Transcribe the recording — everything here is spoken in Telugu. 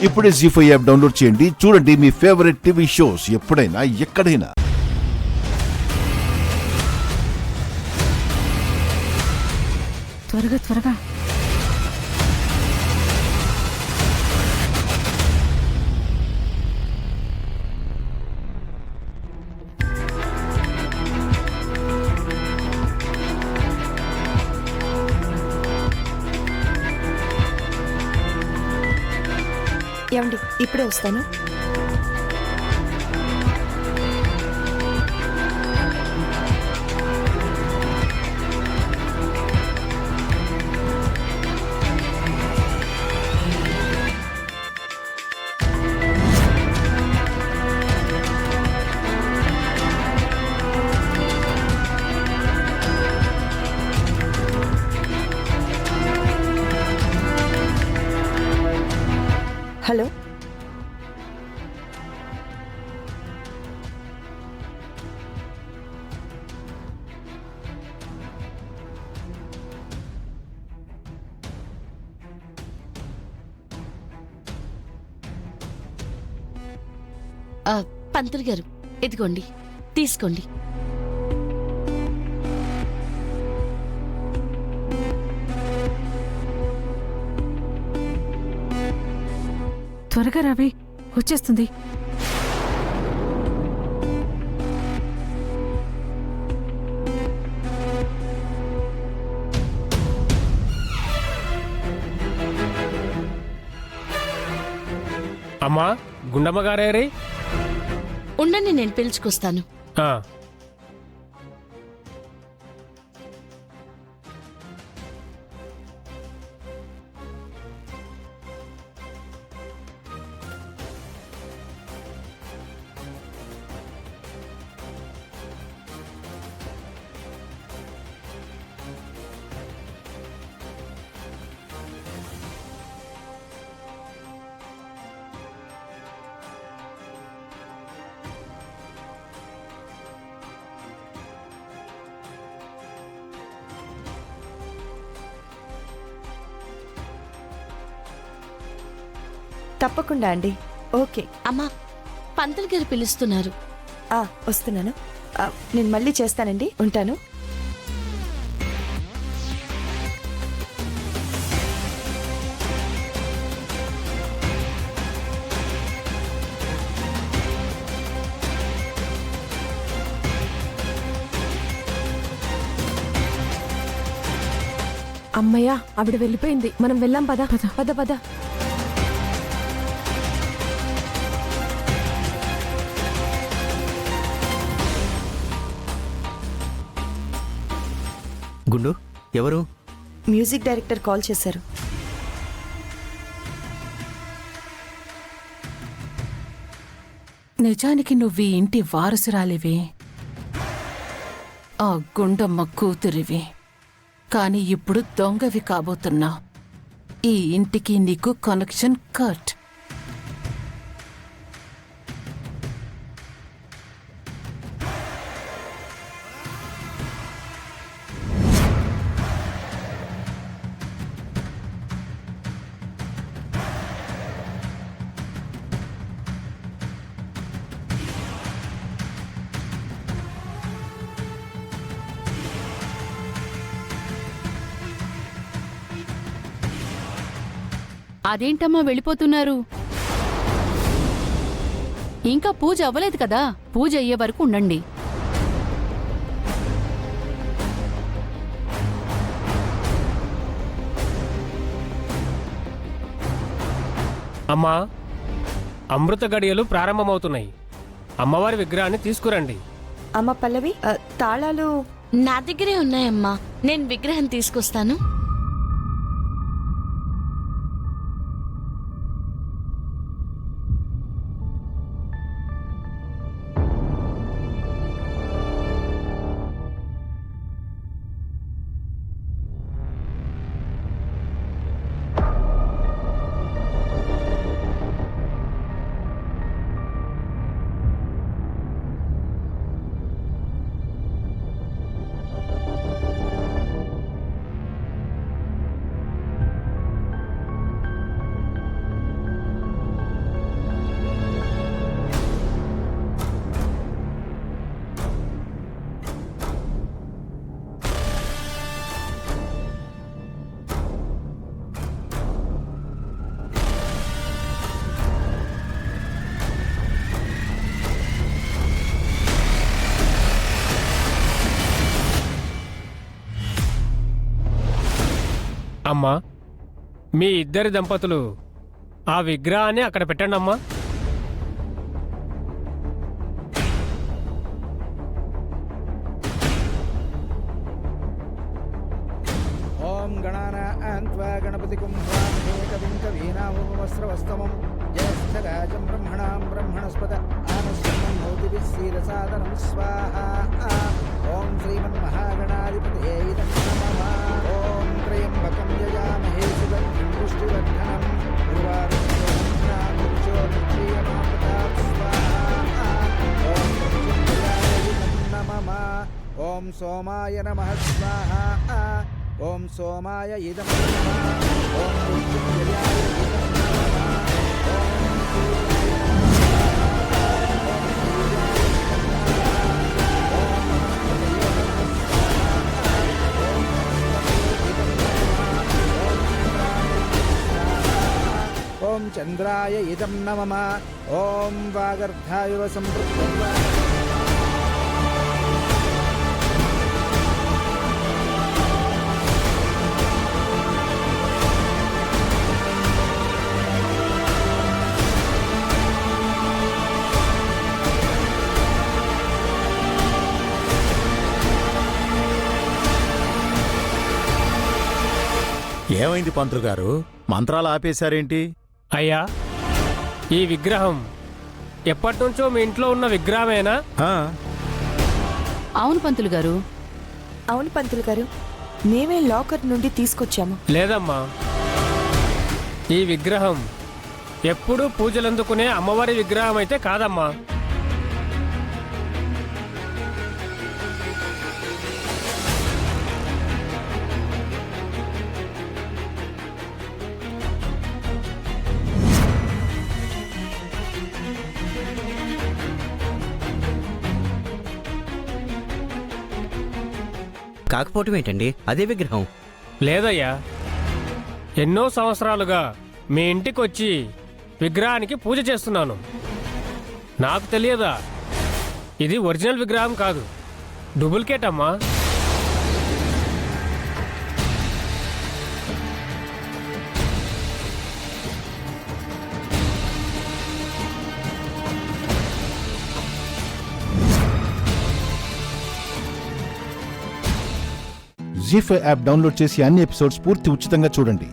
ఇప్పుడే జీ5 యాప్ డౌన్లోడ్ చేయండి. చూడండి మీ ఫేవరెట్ టీవీ షోస్ ఎప్పుడైనా ఎక్కడైనా. త్వరగా త్వరగా. ఏమండి ఇప్పుడే వస్తాను. హలో, పంతులు గారు, ఇదిగోండి, తీసుకోండి. త్వరగా రావే, వచ్చేస్తుంది. అమ్మా, గుండమ్మ గారే. ఉండండి, నేను పిలుచుకొస్తాను. తప్పకుండా అండి. ఓకే అమ్మా, పంతులు గారు పిలుస్తున్నారు. వస్తున్నాను. నేను మళ్ళీ చేస్తానండి. ఉంటాను. అమ్మయ్యా, ఆవిడ వెళ్ళిపోయింది. మనం వెళ్ళాం. పద పద పద పద. గుండు, ఎవరు? మ్యూజిక్ డైరెక్టర్ కాల్ చేశారు. నిజానికి నువ్వు ఈ ఇంటి వారసురాలివి, ఆ గుండమ్మ కూతురివి. కాని ఇప్పుడు దొంగవి కాబోతున్నావు. ఈ ఇంటికి నీకు కనెక్షన్ కట్. అదేంటమ్మా వెళ్ళిపోతున్నారు? ఇంకా పూజ అవ్వలేదు కదా, పూజ అయ్యే వరకు ఉండండి. అమ్మా, అమృత గడియలు ప్రారంభమవుతున్నాయి. అమ్మవారి విగ్రహాన్ని తీసుకురండి. అమ్మ పల్లవి, తాళాలు నా దగ్గరే ఉన్నాయమ్మా, నేను విగ్రహం తీసుకొస్తాను. అమ్మా మీ ఇద్దరి దంపతులు ఆ విగ్రహాన్ని అక్కడ పెట్టండి అమ్మా. ఓం గణానాన్వా గణపతి కుంభాంకవీనామస్రవస్తమం జ్యేష్ఠరాజం బ్రహ్మణాం బ్రహ్మణస్పద ఆనశ్వరం భౌతిభిస్సీరసాదనం స్వాహా. ఓం శ్రీమన్మహాగణాధిపతయే నమః. ఓం త్రయంబకం యజామహే సుగంధిం పుష్టివర్ధనం ఓం సోమాయ నమః స్వాహా. ఓం సోమాయ ఇదం నమః. ఓం మృత్యుంజయాయ ఇదం నమః. ఓం సూర్యాయ నమః. ఓం సూర్యాయ ఇదం నమః. ఓం బృహస్పతయే నమః స్వాహా. ఓం బృహస్పతయే ఇదం నమః. ఓం చంద్రాయ ఇదం నమః. ఓం వాగర్ధాయువ సంపృక్తం. ఏమైంది పంతులు గారు? మంత్రాలు ఆపేశారేంటి? అయ్యా ఈ విగ్రహం ఎప్పటినుంచో మీ ఇంట్లో ఉన్న విగ్రహమేనా? ఆ, అవును పంతులు గారు. అవును పంతులు గారు, మేమే లాకర్ నుండి తీసుకొచ్చాము. లేదమ్మా, ఈ విగ్రహం ఎప్పుడూ పూజలందుకునే అమ్మవారి విగ్రహం అయితే కాదమ్మా. కాకపోవటం ఏంటండి? అదే విగ్రహం. లేదయ్యా, ఎన్నో సంవత్సరాలుగా మీ ఇంటికొచ్చి విగ్రహానికి పూజ చేస్తున్నాను. నాకు తెలియదా ఇది ఒరిజినల్ విగ్రహం కాదు, డూప్లికేట్ అమ్మా. జీ5 యాప్ డౌన్లోడ్ చేసి అన్ని ఎపిసోడ్స్ పూర్తి ఉచితంగా చూడండి.